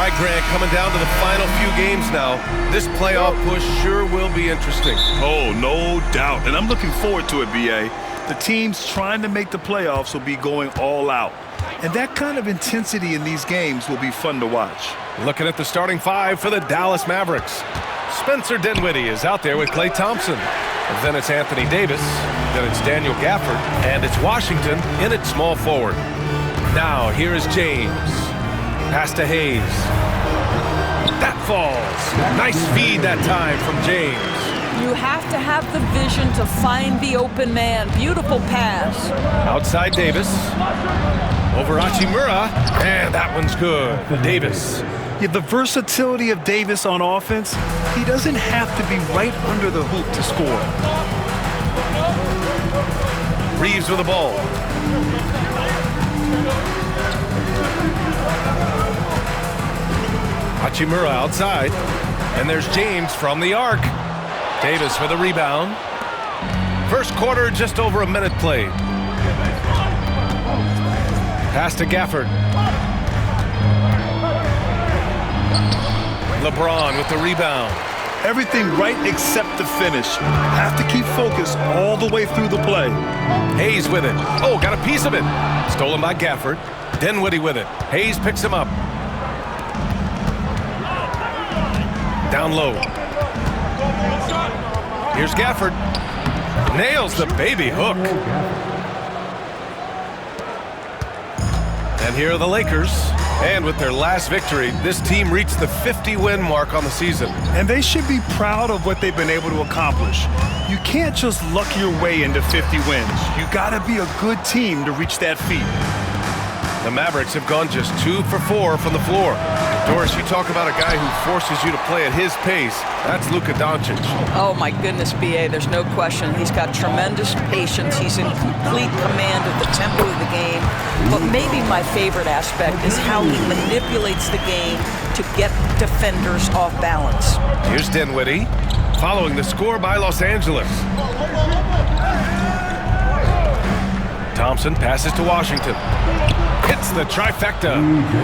All right, Grant, coming down to the final few games now. This playoff push sure will be interesting. Oh, no doubt. And I'm looking forward to it, B.A. The teams trying to make the playoffs will be going all out. And that kind of intensity in these games will be fun to watch. Looking at the starting five for the Dallas Mavericks. Spencer Dinwiddie is out there with Klay Thompson. And then it's Anthony Davis. Then it's Daniel Gafford. And it's Washington in at small forward. Now, here is James. Pass to Hayes. That falls. Nice feed that time from James. You have to have the vision to find the open man. Beautiful pass. Outside Davis. Over Hachimura. And that one's good. Davis. Yeah, the versatility of Davis on offense, he doesn't have to be right under the hoop to score. Reeves with the ball. Hachimura outside. And there's James from the arc. Davis for the rebound. First quarter, just over a minute played. Pass to Gafford. LeBron with the rebound. Everything right except the finish. Have to keep focus all the way through the play. Hayes with it. Oh, got a piece of it. Stolen by Gafford. Dinwiddie with it. Hayes picks him up. Down low. Here's Gafford. Nails the baby hook. And here are the Lakers. And with their last victory, this team reached the 50-win mark on the season. And they should be proud of what they've been able to accomplish. You can't just luck your way into 50 wins. You gotta be a good team to reach that feat. The Mavericks have gone just 2 for 4 from the floor. Doris, you talk about a guy who forces you to play at his pace. That's Luka Doncic. Oh, my goodness, B.A., there's no question. He's got tremendous patience. He's in complete command of the tempo of the game. But maybe my favorite aspect is how he manipulates the game to get defenders off balance. Here's Dinwiddie, following the score by Los Angeles. Thompson passes to Washington. Hits the trifecta.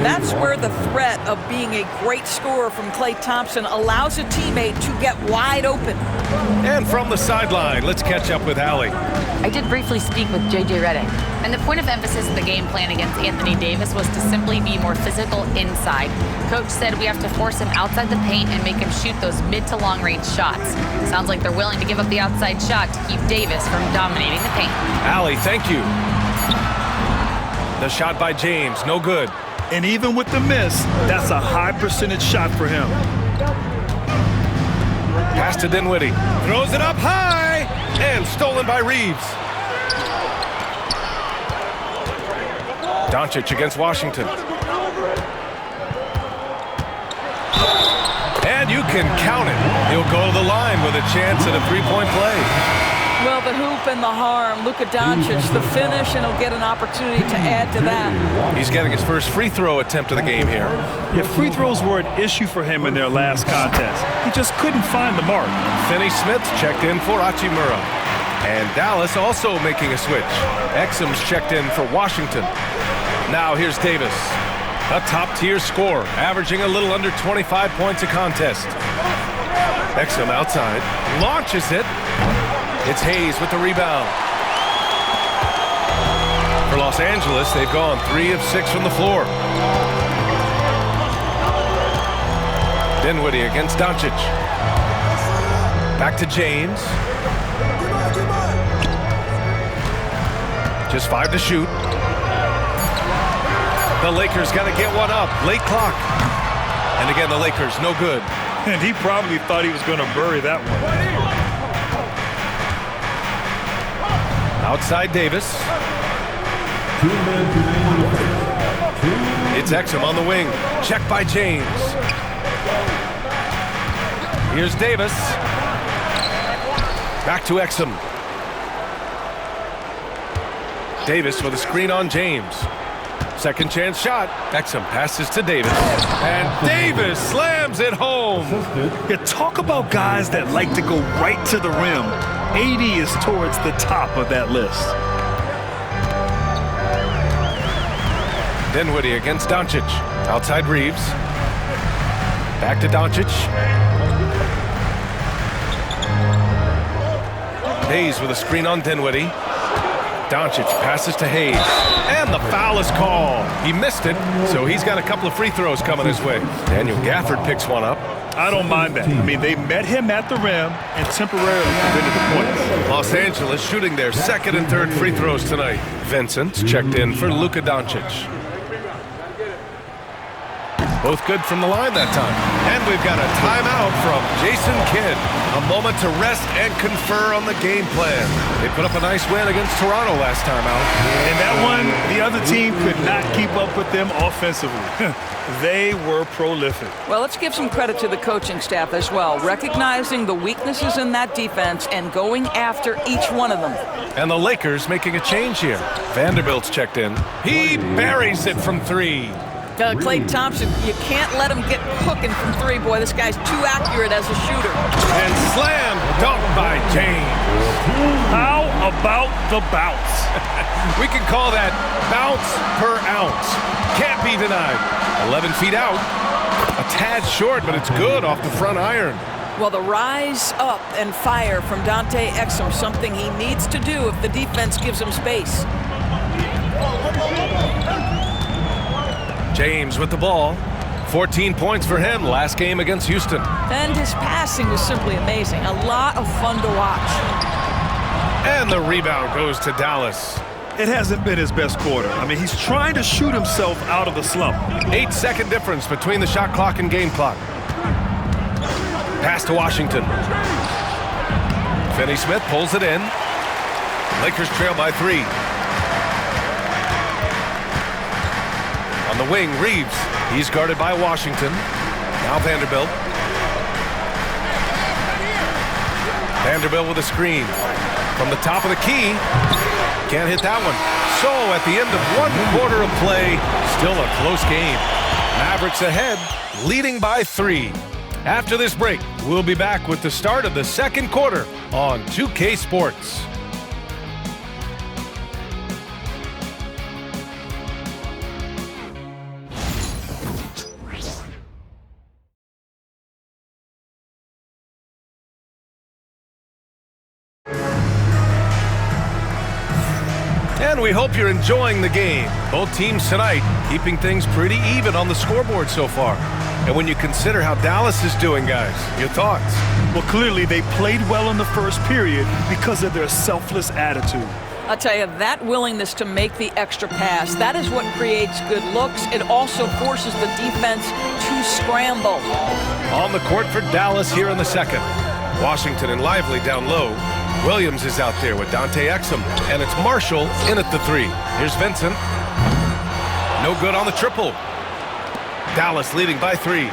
That's where the threat of being a great scorer from Klay Thompson allows a teammate to get wide open. And from the sideline, let's catch up with Allie. I did briefly speak with J.J. Redick, and the point of emphasis of the game plan against Anthony Davis was to simply be more physical inside. Coach said we have to force him outside the paint and make him shoot those mid to long range shots. Sounds like they're willing to give up the outside shot to keep Davis from dominating the paint. Allie, thank you. The shot by James, no good. And even with the miss, that's a high percentage shot for him. Pass to Dinwiddie. Throws it up high. And stolen by Reeves. Doncic against Washington. And you can count it. He'll go to the line with a chance at a three-point play. Well, the hoop and the harm. Luka Doncic, the finish, and he'll get an opportunity to add to that. He's getting his first free throw attempt of the game here. Yeah, free throws were an issue for him in their last contest. He just couldn't find the mark. Finney Smith checked in for Hachimura. And Dallas also making a switch. Exum's checked in for Washington. Now here's Davis. A top-tier scorer, averaging a little under 25 points a contest. Exum outside, launches it. It's Hayes with the rebound. For Los Angeles, they've gone 3 of 6 from the floor. Dinwiddie against Doncic. Back to James. Just 5 to shoot. The Lakers got to get one up. Late clock. And again, the Lakers, no good. And he probably thought he was going to bury that one. Outside Davis. It's Exum on the wing. Check by James. Here's Davis. Back to Exum. Davis with a screen on James. Second chance shot. Exum passes to Davis. And Davis slams it home. Yeah, talk about guys that like to go right to the rim. 80 is towards the top of that list. Dinwiddie against Doncic. Outside Reeves. Back to Doncic. Hayes with a screen on Dinwiddie. Doncic passes to Hayes. And the foul is called. He missed it, so he's got a couple of free throws coming his way. Daniel Gafford picks one up. I don't mind that. I mean, they met him at the rim and temporarily prevented the points. Los Angeles shooting their second and third free throws tonight. Vincent's checked in for Luka Doncic. Both good from the line that time. And we've got a timeout from Jason Kidd. A moment to rest and confer on the game plan. They put up a nice win against Toronto last time out. And that one, the other team could not keep up with them offensively. They were prolific. Well, let's give some credit to the coaching staff as well, recognizing the weaknesses in that defense and going after each one of them. And the Lakers making a change here. Vanderbilt's checked in. He buries it from three. Klay Thompson, you can't let him get cooking from three. Boy, this guy's too accurate as a shooter. And slam dunk by James. How about the bounce? We can call that bounce per ounce. Can't be denied. 11 feet out. A tad short, but it's good off the front iron. Well, the rise up and fire from Dante Exum, something he needs to do if the defense gives him space. James with the ball. 14 points for him last game against Houston. And his passing was simply amazing. A lot of fun to watch. And the rebound goes to Dallas. It hasn't been his best quarter. I mean, he's trying to shoot himself out of the slump. 8-second difference between the shot clock and game clock. Pass to Washington. Finney-Smith pulls it in. Lakers trail by 3. On the wing, Reeves. He's guarded by Washington. Now Vanderbilt. Vanderbilt with a screen. From the top of the key. Can't hit that one. So at the end of 1 quarter of play, still a close game. Mavericks ahead, leading by 3. After this break, we'll be back with the start of the second quarter on 2K Sports. And we hope you're enjoying the game. Both teams tonight keeping things pretty even on the scoreboard so far. And when you consider how Dallas is doing, guys, your thoughts? Well, clearly they played well in the first period because of their selfless attitude. I'll tell you, that willingness to make the extra pass, that is what creates good looks. It also forces the defense to scramble. On the court for Dallas here in the second. Washington and Lively down low. Williams is out there with Dante Exum, and it's Marshall in at the 3. Here's Vincent. No good on the triple. Dallas leading by 3.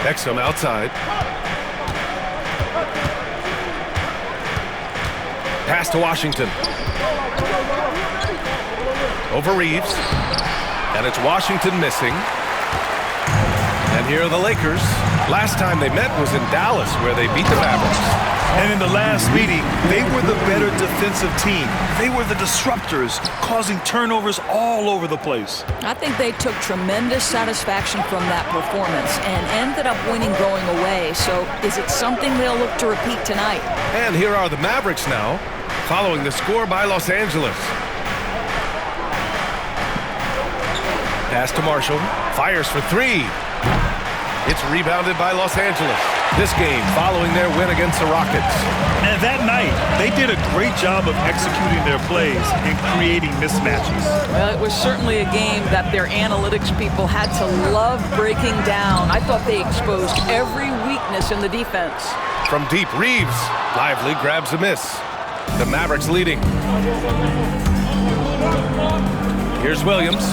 Exum outside. Pass to Washington. Over Reeves. And it's Washington missing. And here are the Lakers. Last time they met was in Dallas, where they beat the Mavericks. And in the last meeting, they were the better defensive team. They were the disruptors, causing turnovers all over the place. I think they took tremendous satisfaction from that performance and ended up winning going away. So is it something they'll look to repeat tonight? And here are the Mavericks now, following the score by Los Angeles. Pass to Marshall. Fires for 3. It's rebounded by Los Angeles. This game following their win against the Rockets. And that night, they did a great job of executing their plays and creating mismatches. Well, it was certainly a game that their analytics people had to love breaking down. I thought they exposed every weakness in the defense. From deep, Reeves. Lively grabs a miss. The Mavericks leading. Here's Williams.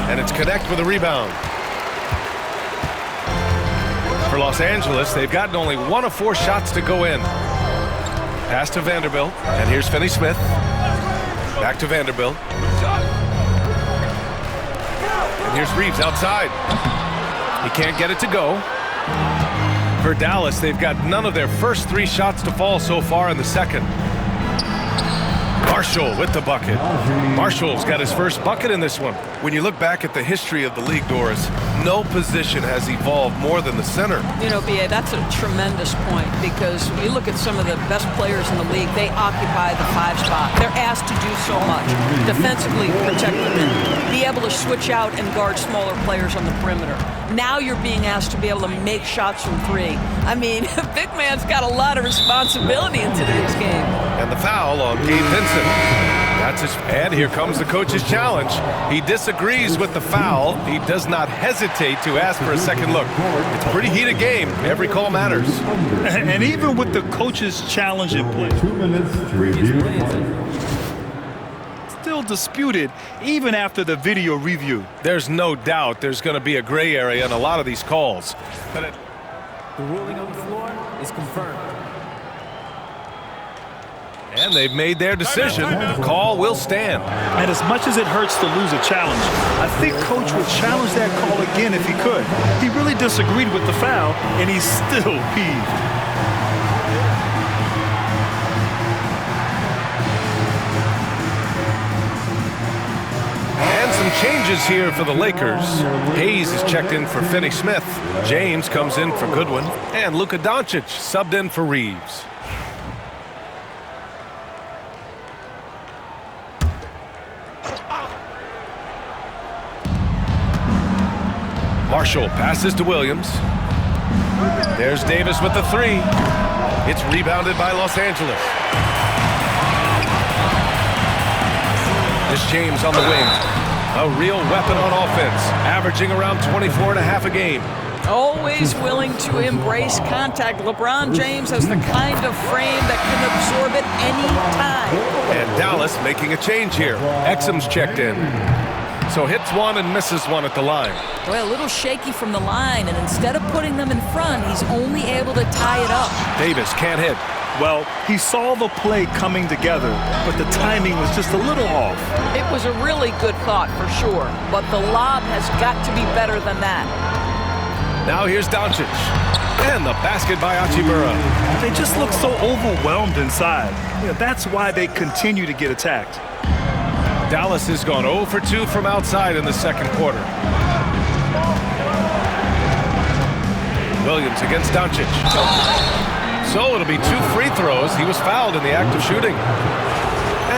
And it's Connect with a rebound. For Los Angeles, they've gotten only 1 of 4 shots to go in. Pass to Vanderbilt, and here's Finney-Smith. Back to Vanderbilt. And here's Reeves outside. He can't get it to go. For Dallas, they've got none of their first 3 shots to fall so far in the second. Marshall with the bucket. Marshall's got his first bucket in this one. When you look back at the history of the league, Doris, no position has evolved more than the center. You know, B.A., that's a tremendous point because you look at some of the best players in the league, they occupy the 5 spot. They're asked to do so much. Defensively, protect the rim. Be able to switch out and guard smaller players on the perimeter. Now you're being asked to be able to make shots from 3. I mean, big man's got a lot of responsibility in today's game. And the foul on Gabe Vincent. And here comes the coach's challenge. He disagrees with the foul. He does not hesitate to ask for a second look. It's a pretty heated game. Every call matters. And even with the coach's challenge in play, 2 minutes to review. still disputed even after the video review. There's no doubt there's going to be a gray area in a lot of these calls. But the ruling on the floor is confirmed. And they've made their decision. The call will stand. And as much as it hurts to lose a challenge, I think Coach would challenge that call again if he could. He really disagreed with the foul, and he's still peeved. And some changes here for the Lakers. Hayes is checked in for Finney Smith. James comes in for Goodwin. And Luka Doncic subbed in for Reeves. Marshall passes to Williams. There's Davis with the 3. It's rebounded by Los Angeles. This James on the wing. A real weapon on offense, averaging around 24 and a half a game. Always willing to embrace contact. LeBron James has the kind of frame that can absorb it any time. And Dallas making a change here. Exum's checked in. So hits one and misses one at the line. Well, a little shaky from the line, and instead of putting them in front, he's only able to tie it up. Davis can't hit. Well, he saw the play coming together, but the timing was just a little off. It was a really good thought for sure, but the lob has got to be better than that. Now here's Doncic. And the basket by Achibura. They just look so overwhelmed inside. That's why they continue to get attacked. Dallas has gone 0 for 2 from outside in the second quarter. Williams against Doncic. So it'll be 2 free throws. He was fouled in the act of shooting.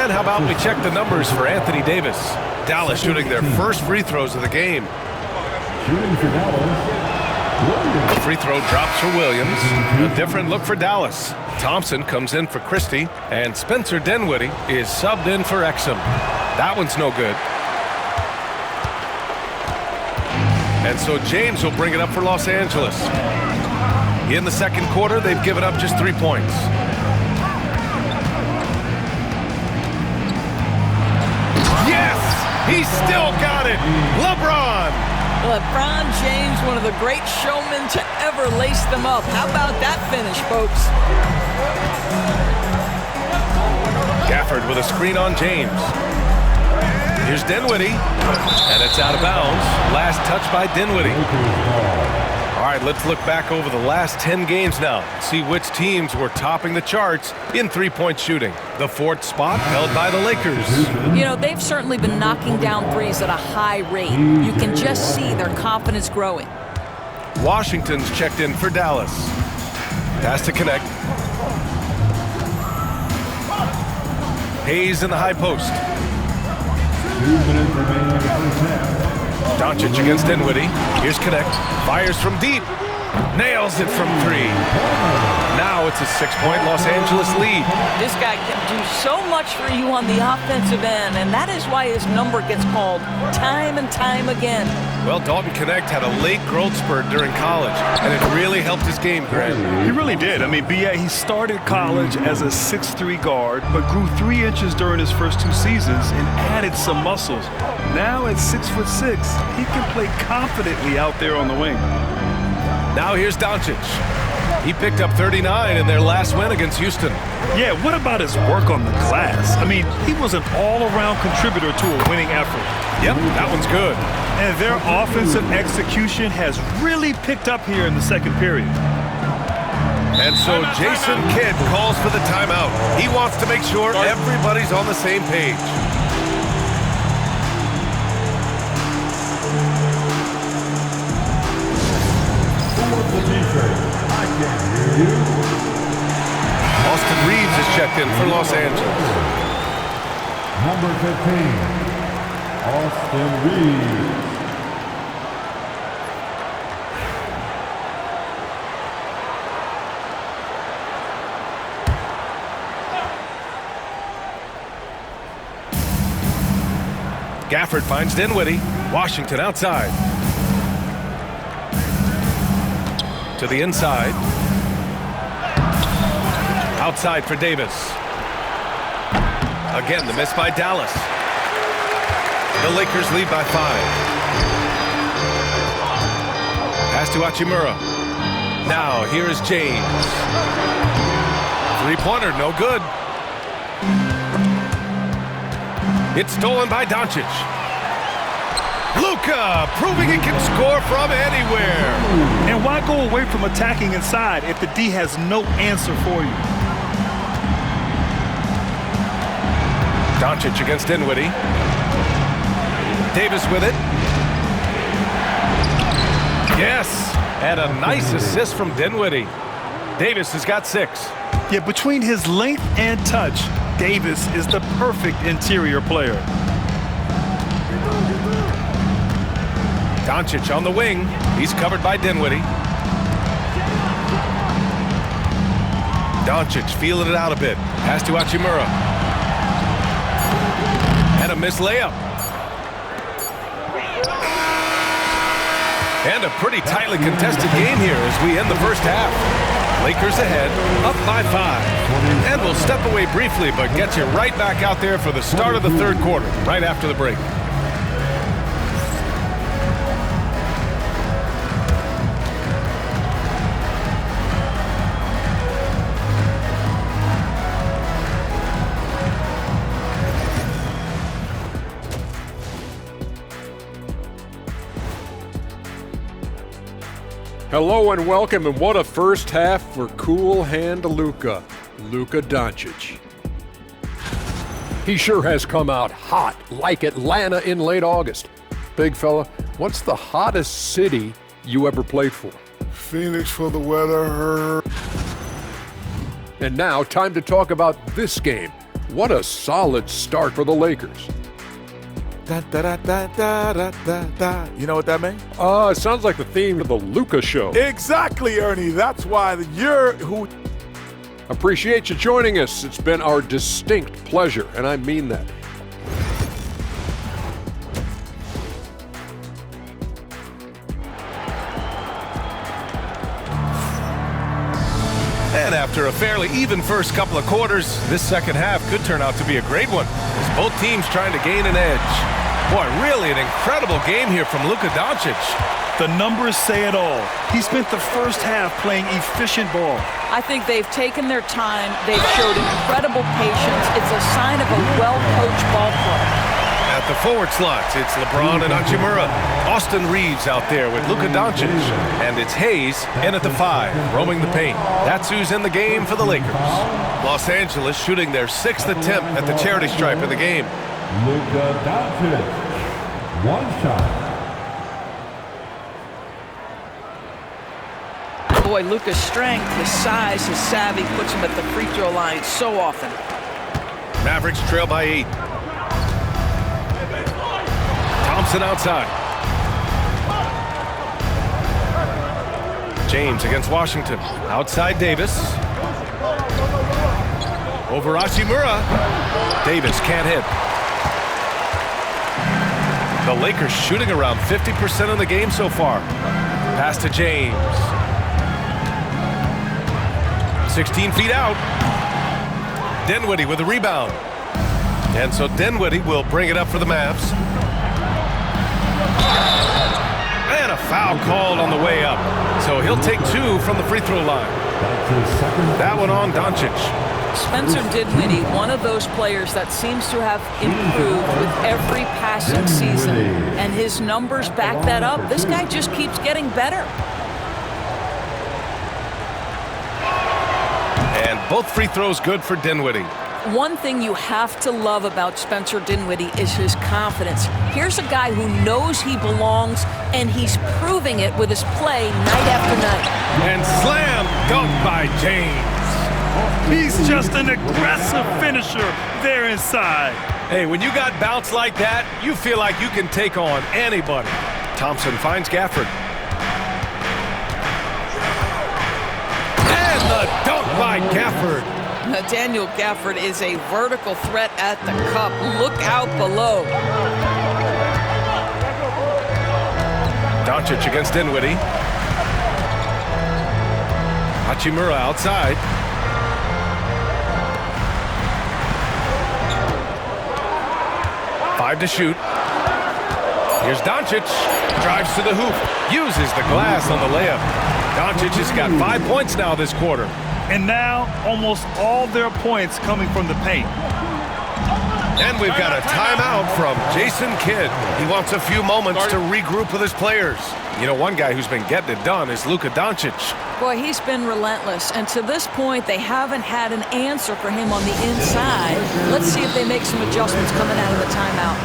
And how about we check the numbers for Anthony Davis? Dallas shooting their first free throws of the game. Shooting for Dallas. The free throw drops for Williams. A different look for Dallas. Thompson comes in for Christie. And Spencer Dinwiddie is subbed in for Exum. That one's no good. And so James will bring it up for Los Angeles. In the second quarter, they've given up just 3 points. Yes! He still got it! LeBron James, one of the great showmen to ever lace them up. How about that finish, folks? Gafford with a screen on James. Here's Dinwiddie, and it's out of bounds. Last touch by Dinwiddie. All right, let's look back over the last 10 games now. See which teams were topping the charts in three-point shooting. The 4th spot held by the Lakers. You know, they've certainly been knocking down threes at a high rate. You can just see their confidence growing. Washington's checked in for Dallas. Pass to connect. Hayes in the high post. 2 minutes remaining in the first half. Doncic against Dinwiddie. Here's Connect. Fires from deep. Nails it from 3. Now it's a 6-point Los Angeles lead. This guy can do so much for you on the offensive end, and that is why his number gets called time and time again. Well, Dalton Connect had a late growth spurt during college, and it really helped his game, Grant. He really did. I mean, B.A., he started college as a 6'3" guard, but grew 3 inches during his first 2 seasons and added some muscles. Now at 6'6", he can play confidently out there on the wing. Now here's Doncic. He picked up 39 in their last win against Houston. Yeah, what about his work on the glass? I mean, he was an all-around contributor to a winning effort. Yep, that one's good. And their offensive execution has really picked up here in the second period. And so Jason Kidd calls for the timeout. He wants to make sure everybody's on the same page. Austin Reeves is checked in for Los Angeles. Number 15, Austin Reeves. Gafford finds Dinwiddie. Washington outside. To the inside. Outside for Davis. Again, the miss by Dallas. The Lakers lead by 5. Pass to Hachimura. Now, here is James. Three-pointer, no good. It's stolen by Doncic. Luka proving he can score from anywhere. And why go away from attacking inside if the D has no answer for you? Doncic against Dinwiddie. Davis with it. Yes, and a nice assist from Dinwiddie. Davis has got 6. Yeah, between his length and touch, Davis is the perfect interior player. Doncic on the wing. He's covered by Dinwiddie. Doncic feeling it out a bit. Pass to Hachimura. And a missed layup. And a pretty tightly contested game here as we end the first half. Lakers ahead, up by 5. And we'll step away briefly, but get you right back out there for the start of the third quarter, right after the break. Hello and welcome, and what a first half for cool hand Luka Doncic. He sure has come out hot, like Atlanta in late August. Big fella, what's the hottest city you ever played for? Phoenix for the weather. And now, time to talk about this game. What a solid start for the Lakers. Da, da, da, da, da, da, da, da. You know what that means? It sounds like the theme of the Luka show. Exactly, Ernie. That's why you're who. Appreciate you joining us. It's been our distinct pleasure, and I mean that. And after a fairly even first couple of quarters, this second half could turn out to be a great one, as both teams trying to gain an edge. Boy, really an incredible game here from Luka Doncic. The numbers say it all. He spent the first half playing efficient ball. I think they've taken their time. They've showed incredible patience. It's a sign of a well-coached ball club. At the forward slots, it's LeBron and Hachimura. Austin Reeves out there with Luka Doncic. And it's Hayes in at the 5, roaming the paint. That's who's in the game for the Lakers. Los Angeles shooting their 6th attempt at the charity stripe of the game. Luka Doncic, 1 shot. Boy, Luka's strength, his size, his savvy puts him at the free throw line so often. Mavericks trail by 8. Thompson outside. James against Washington. Outside Davis. Over Hachimura. Davis can't hit. The Lakers shooting around 50% in the game so far. Pass to James. 16 feet out. Dinwiddie with a rebound. And so Dinwiddie will bring it up for the Mavs. And a foul called on the way up. So he'll take 2 from the free throw line. That one on Doncic. Spencer Dinwiddie, one of those players that seems to have improved with every passing season. And his numbers back that up. This guy just keeps getting better. And both free throws good for Dinwiddie. One thing you have to love about Spencer Dinwiddie is his confidence. Here's a guy who knows he belongs, and he's proving it with his play night after night. And slam dunk by James. He's just an aggressive finisher there inside. Hey, when you got bounce like that, you feel like you can take on anybody. Thompson finds Gafford. And the dunk by Gafford. Daniel Gafford is a vertical threat at the cup. Look out below. Doncic against Dinwiddie. Hachimura outside. Five to shoot. Here's Doncic. Drives to the hoop. Uses the glass on the layup. Doncic has got 5 points now this quarter. And now, almost all their points coming from the paint. And we've got a timeout from Jason Kidd. He wants a few moments to regroup with his players. You know, one guy who's been getting it done is Luka Doncic. Boy, he's been relentless, and to this point, they haven't had an answer for him on the inside. Let's see if they make some adjustments coming out of the timeout.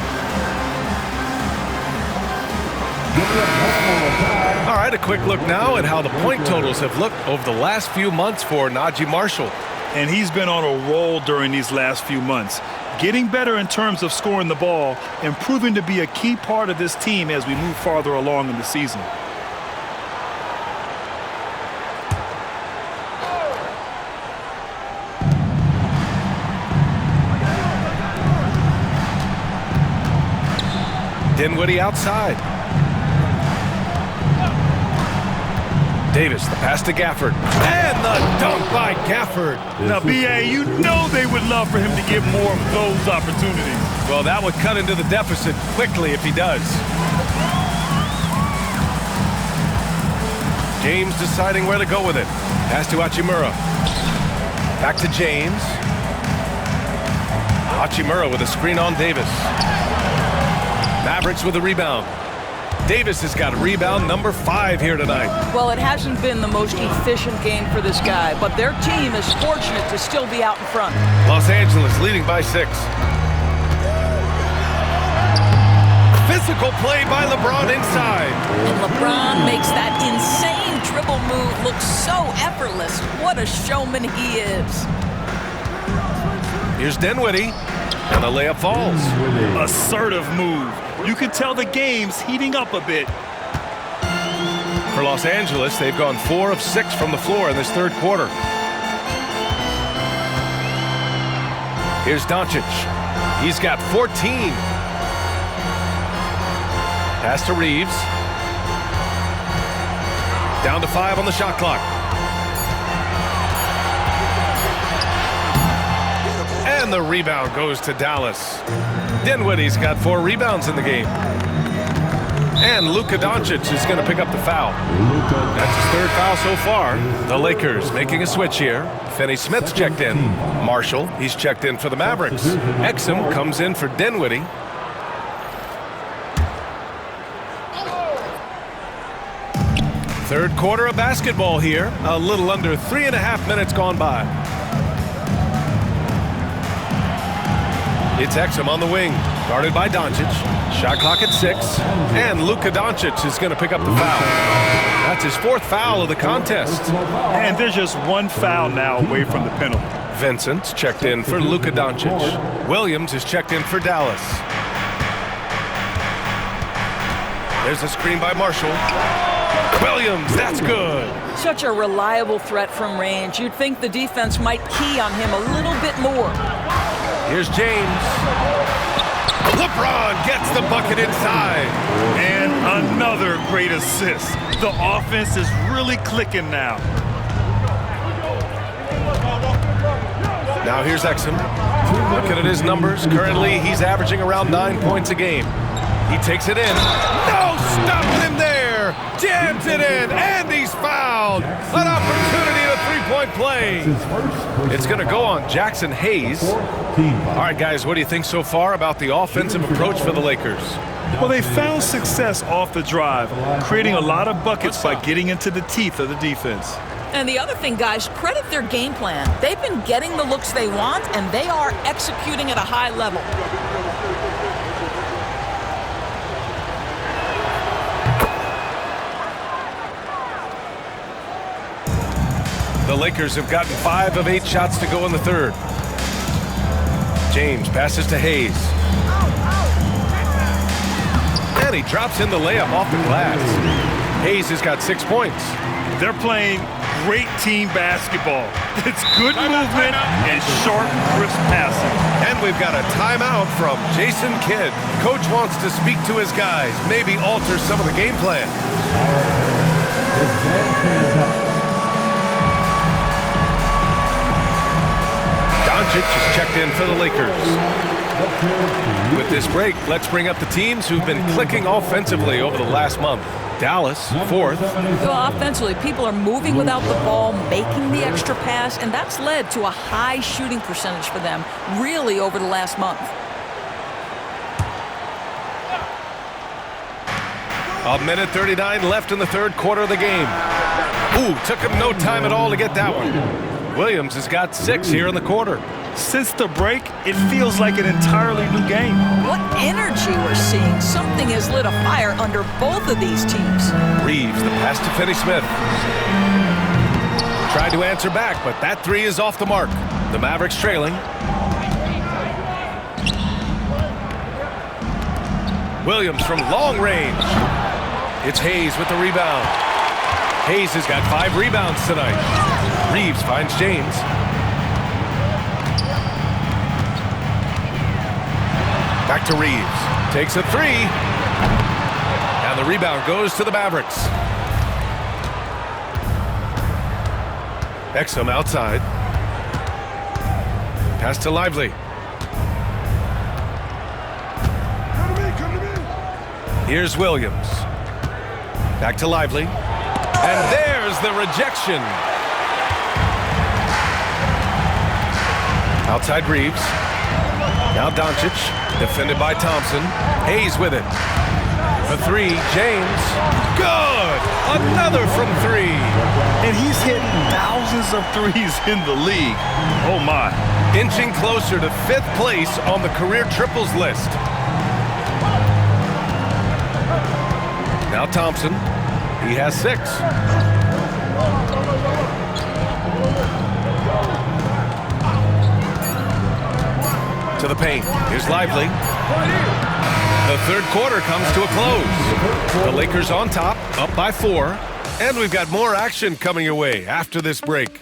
All right, a quick look now at how the point totals have looked over the last few months for Najee Marshall. And he's been on a roll during these last few months. Getting better in terms of scoring the ball and proving to be a key part of this team as we move farther along in the season. Dinwiddie outside. Davis, the pass to Gafford. And the dunk by Gafford. Now, B.A., you know they would love for him to get more of those opportunities. Well, that would cut into the deficit quickly if he does. James deciding where to go with it. Pass to Hachimura. Back to James. Hachimura with a screen on Davis. Mavericks with a rebound. Davis has got rebound number 5 here tonight. Well, it hasn't been the most efficient game for this guy, but their team is fortunate to still be out in front. Los Angeles leading by 6. Physical play by LeBron inside. And LeBron makes that insane dribble move look so effortless. What a showman he is. Here's Dinwiddie, and the layup falls. Assertive move. You can tell the game's heating up a bit. For Los Angeles, they've gone 4 of 6 from the floor in this third quarter. Here's Doncic. He's got 14. Pass to Reeves. Down to 5 on the shot clock. And the rebound goes to Dallas. Dinwiddie's got 4 rebounds in the game. And Luka Doncic is going to pick up the foul. That's his 3rd foul so far. The Lakers making a switch here. Finney Smith's checked in. Marshall, he's checked in for the Mavericks. Exum comes in for Dinwiddie. Third quarter of basketball here. A little under 3.5 minutes gone by. It's Exum on the wing, guarded by Doncic. Shot clock at 6, and Luka Doncic is going to pick up the foul. That's his 4th foul of the contest. And there's just 1 foul now away from the penalty. Vincent's checked in for Luka Doncic. Williams is checked in for Dallas. There's a screen by Marshall. Williams, that's good. Such a reliable threat from range. You'd think the defense might key on him a little bit more. Here's James. LeBron gets the bucket inside. And another great assist. The offense is really clicking now. Now here's Exum. Looking at his numbers. Currently, he's averaging around 9 points a game. He takes it in. No, stopping him there. Jams it in, and he's fouled. An opportunity at a 3-point play. It's going to go on Jackson Hayes. All right, guys, what do you think so far about the offensive approach for the Lakers? Well, they found success off the drive, creating a lot of buckets by getting into the teeth of the defense. And the other thing, guys, credit their game plan. They've been getting the looks they want, and they are executing at a high level. The Lakers have gotten 5 of 8 shots to go in the third. James passes to Hayes. And he drops in the layup off the glass. Hayes has got 6 points. They're playing great team basketball. It's good movement and sharp, crisp passing. And we've got a timeout from Jason Kidd. Coach wants to speak to his guys, maybe alter some of the game plan. Doncic is checked in for the Lakers. With this break, let's bring up the teams who've been clicking offensively over the last month. Dallas, 4th. Well, offensively, people are moving without the ball, making the extra pass, and that's led to a high shooting percentage for them, really, over the last month. A minute 39 left in the third quarter of the game. Ooh, took him no time at all to get that one. Williams has got 6 here in the quarter. Since the break, it feels like an entirely new game. What energy we're seeing. Something has lit a fire under both of these teams. Reeves, the pass to Finney-Smith. Tried to answer back, but that 3 is off the mark. The Mavericks trailing. Williams from long range. It's Hayes with the rebound. Hayes has got 5 rebounds tonight. Reeves finds James. Back to Reeves. Takes a 3. And the rebound goes to the Mavericks. Exum outside. Pass to Lively. Here's Williams. Back to Lively. And there's the rejection. Outside Reeves. Now Doncic, defended by Thompson. Hayes with it. The 3, James. Good! Another from 3. And he's hit thousands of threes in the league. Oh, my. Inching closer to 5th place on the career triples list. Now Thompson. He has 6. To the paint. Here's Lively. The third quarter comes to a close. The Lakers on top, up by 4. And we've got more action coming your way after this break.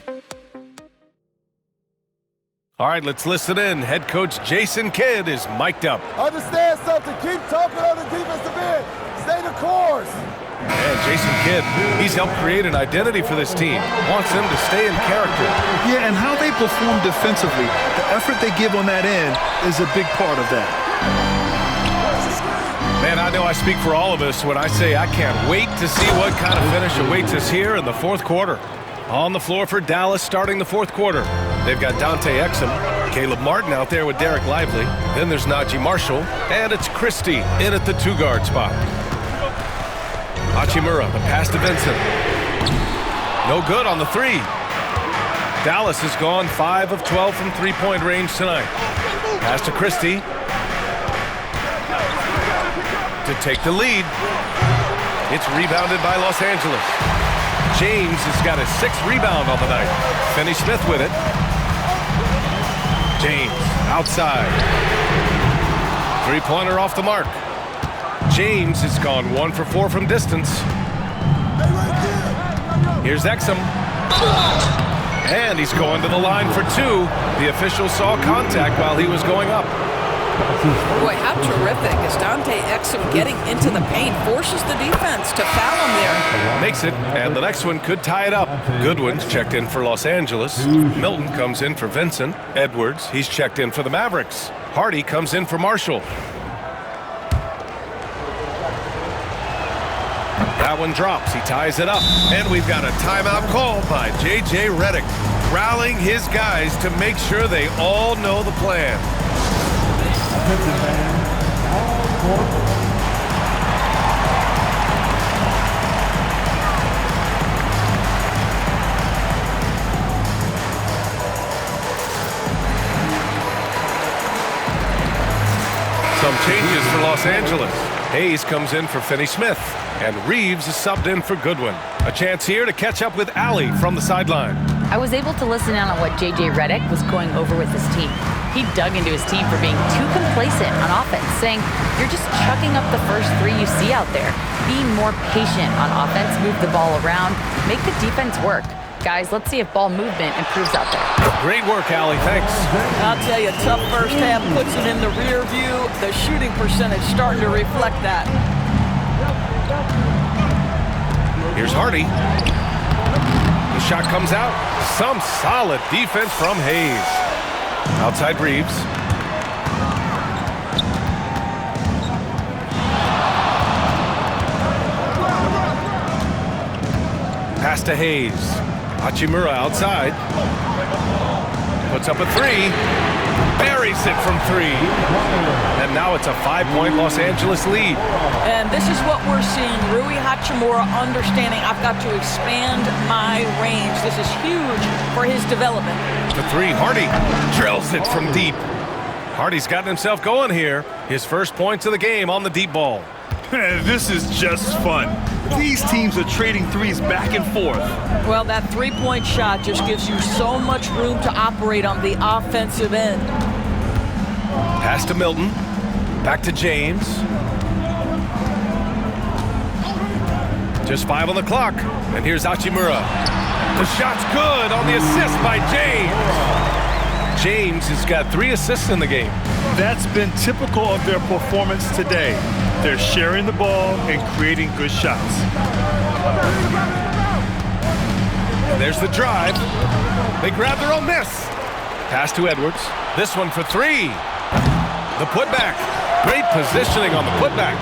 All right, let's listen in. Head coach Jason Kidd is mic'd up. Understand something. Keep talking on the defensive end. Stay the course. And Jason Kidd, he's helped create an identity for this team. Wants them to stay in character. Yeah, and how they perform defensively, the effort they give on that end is a big part of that. Man, I know I speak for all of us when I say I can't wait to see what kind of finish awaits us here in the fourth quarter. On the floor for Dallas starting the fourth quarter. They've got Dante Exum, Caleb Martin out there with Derek Lively. Then there's Najee Marshall, and it's Christie in at the 2-guard spot. Hachimura, the pass to Vincent. No good on the 3. Dallas has gone 5 of 12 from three-point range tonight. Pass to Christie. To take the lead. It's rebounded by Los Angeles. James has got his 6th rebound on the night. Finney-Smith with it. James outside. Three-pointer off the mark. James has gone 1 for 4 from distance. Here's Exum. And he's going to the line for 2. The official saw contact while he was going up. Boy, how terrific is Dante Exum getting into the paint, forces the defense to foul him there. Makes it, and the next one could tie it up. Goodwin's checked in for Los Angeles. Milton comes in for Vincent. Edwards, he's checked in for the Mavericks. Hardy comes in for Marshall. That one drops. He ties it up. And we've got a timeout call by J.J. Redick, rallying his guys to make sure they all know the plan. Angeles. Hayes comes in for Finney Smith, and Reeves is subbed in for Goodwin. A chance here to catch up with Allie from the sideline. I was able to listen in on what J.J. Redick was going over with his team. He dug into his team for being too complacent on offense, saying, "You're just chucking up the first three you see out there. Be more patient on offense, move the ball around, make the defense work. Guys, let's see if ball movement improves out there." Great work, Allie. Thanks. I'll tell you, tough first half puts it in the rear view. The shooting percentage starting to reflect that. Here's Hardy. The shot comes out. Some solid defense from Hayes. Outside Reeves. Pass to Hayes. Hachimura outside. Puts up a three. Buries it from three. And now it's a 5-point Los Angeles lead. And this is what we're seeing. Rui Hachimura understanding I've got to expand my range. This is huge for his development. The three, Hardy drills it from deep. Hardy's gotten himself going here. His first points of the game on the deep ball. This is just fun. These teams are trading threes back and forth. Well, that three-point shot just gives you so much room to operate on the offensive end. Pass to Milton. Back to James. Just 5 on the clock. And here's Hachimura. The shot's good on the assist by James. James has got 3 assists in the game. That's been typical of their performance today. They're sharing the ball and creating good shots. And there's the drive. They grab their own miss. Pass to Edwards. This one for 3. The putback. Great positioning on the putback.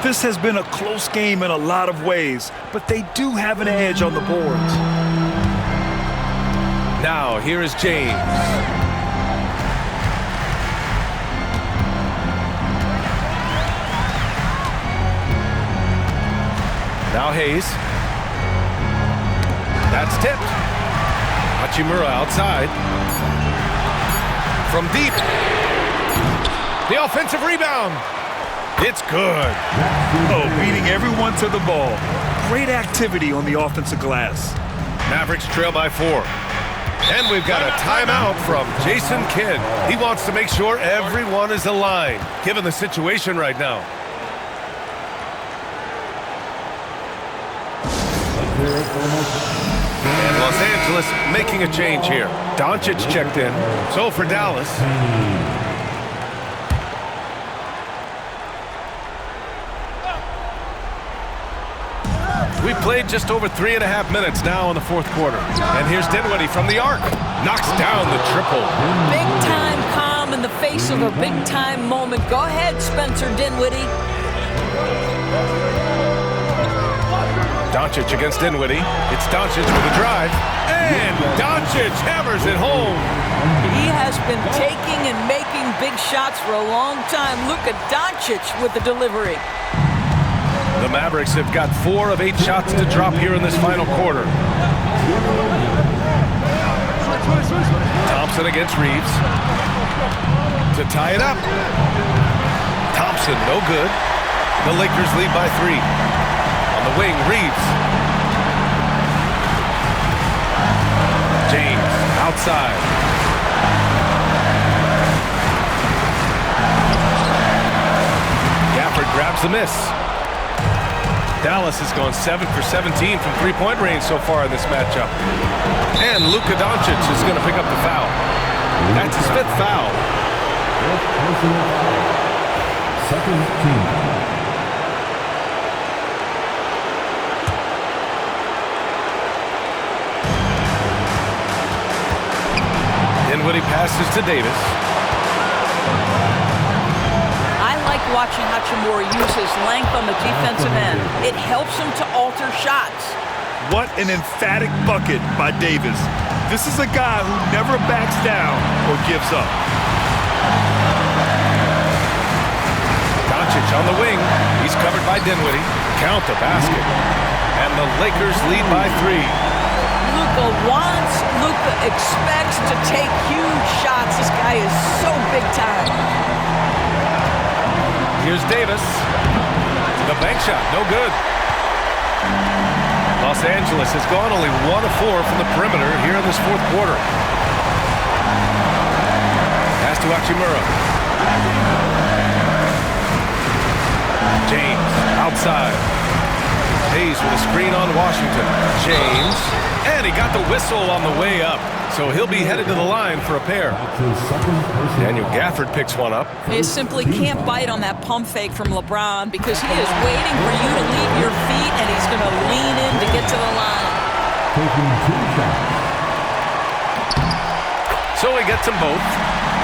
This has been a close game in a lot of ways, but they do have an edge on the boards. Now, here is James. Now Hayes. That's tipped. Hachimura outside. From deep. The offensive rebound. It's good. Oh, beating everyone to the ball. Great activity on the offensive glass. Mavericks trail by 4. And we've got a timeout from Jason Kidd. He wants to make sure everyone is aligned, given the situation right now. And Los Angeles making a change here. Doncic checked in. So for Dallas. We played just over 3.5 minutes now in the fourth quarter. And here's Dinwiddie from the arc. Knocks down the triple. Big time calm in the face of a big time moment. Go ahead, Spencer Dinwiddie. Doncic against Dinwiddie. It's Doncic with a drive. And Doncic hammers it home. He has been taking and making big shots for a long time. Luka Doncic with the delivery. The Mavericks have got 4 of 8 shots to drop here in this final quarter. Thompson against Reeves. To tie it up. Thompson, no good. The Lakers lead by 3. On the wing, Reeves. James, outside. Gafford grabs the miss. Dallas has gone 7 for 17 from three-point range so far in this matchup. And Luka Doncic is going to pick up the foul. That's his 5th foul. Second team. Dinwiddie passes to Davis. Watching Hachimura use his length on the defensive end. It helps him to alter shots. What an emphatic bucket by Davis. This is a guy who never backs down or gives up. Doncic on the wing. He's covered by Dinwiddie. Count the basket. And the Lakers lead by 3. Luka wants, Luka expects to take huge shots. This guy is so big time. Here's Davis. The bank shot, no good. Los Angeles has gone only 1 of 4 from the perimeter here in this fourth quarter. Pass to Hachimura. James outside. Hayes with a screen on Washington. James. And he got the whistle on the way up. So he'll be headed to the line for a pair. Daniel Gafford picks one up. You simply can't bite on that pump fake from LeBron because he is waiting for you to leave your feet, and he's going to lean in to get to the line. So he gets them both,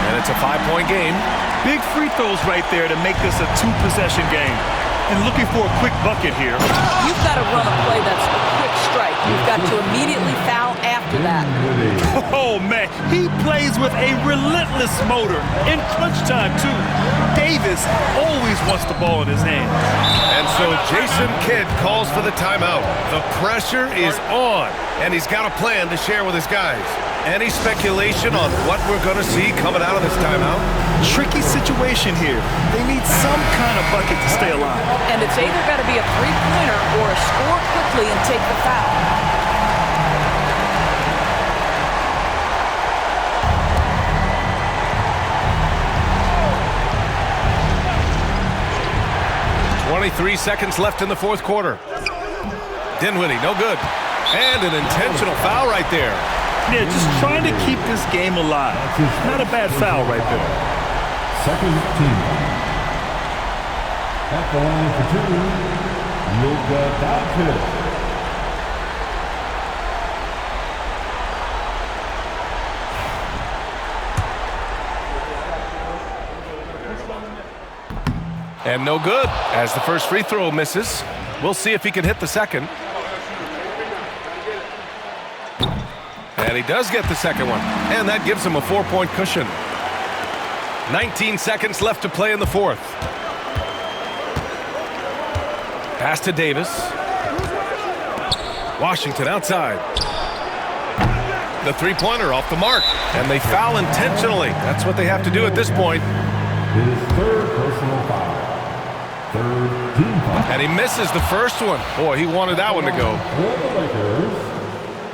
and it's a 5-point game. Big free throws right there to make this a 2-possession game. And looking for a quick bucket here. You've got to run a play that's a quick strike. You've got to immediately foul after that. Oh, man. He plays with a relentless motor. In crunch time, too. Davis always wants the ball in his hand. And so Jason Kidd calls for the timeout. The pressure is on, and he's got a plan to share with his guys. Any speculation on what we're going to see coming out of this timeout? Tricky situation here. They need some kind of bucket to stay alive. And it's either got to be a three-pointer or a score quickly and take the foul. .23 seconds left in the fourth quarter. Dinwiddie, no good. And an intentional foul right there. Yeah, just trying to keep this game alive. Not a bad foul right there. Second team. At the line for 2, Luka Doncic. And no good, as the first free throw misses. We'll see if he can hit the second. And he does get the second one, and that gives him a 4-point cushion. 19 seconds left to play in the fourth. Pass to Davis. Washington outside. The three-pointer off the mark, and they foul intentionally. That's what they have to do at this point. His third personal foul. Third team foul. And he misses the first one. Boy, he wanted that one to go. For the Lakers,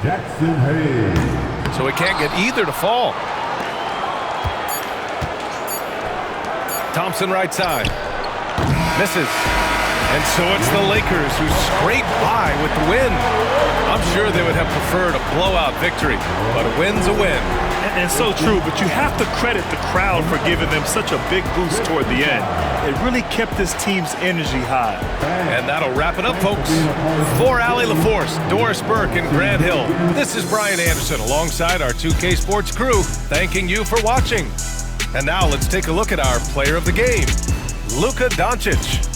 Jackson Hayes. So he can't get either to fall. Thompson right side. Misses. And so it's the Lakers who scrape by with the win. I'm sure they would have preferred a blowout victory, but a win's a win. And so true, but you have to credit the crowd for giving them such a big boost toward the end. It really kept this team's energy high. And that'll wrap it up, folks. For Allie LaForce, Doris Burke, and Grant Hill, this is Brian Anderson alongside our 2K Sports crew, thanking you for watching. And now let's take a look at our player of the game, Luka Doncic.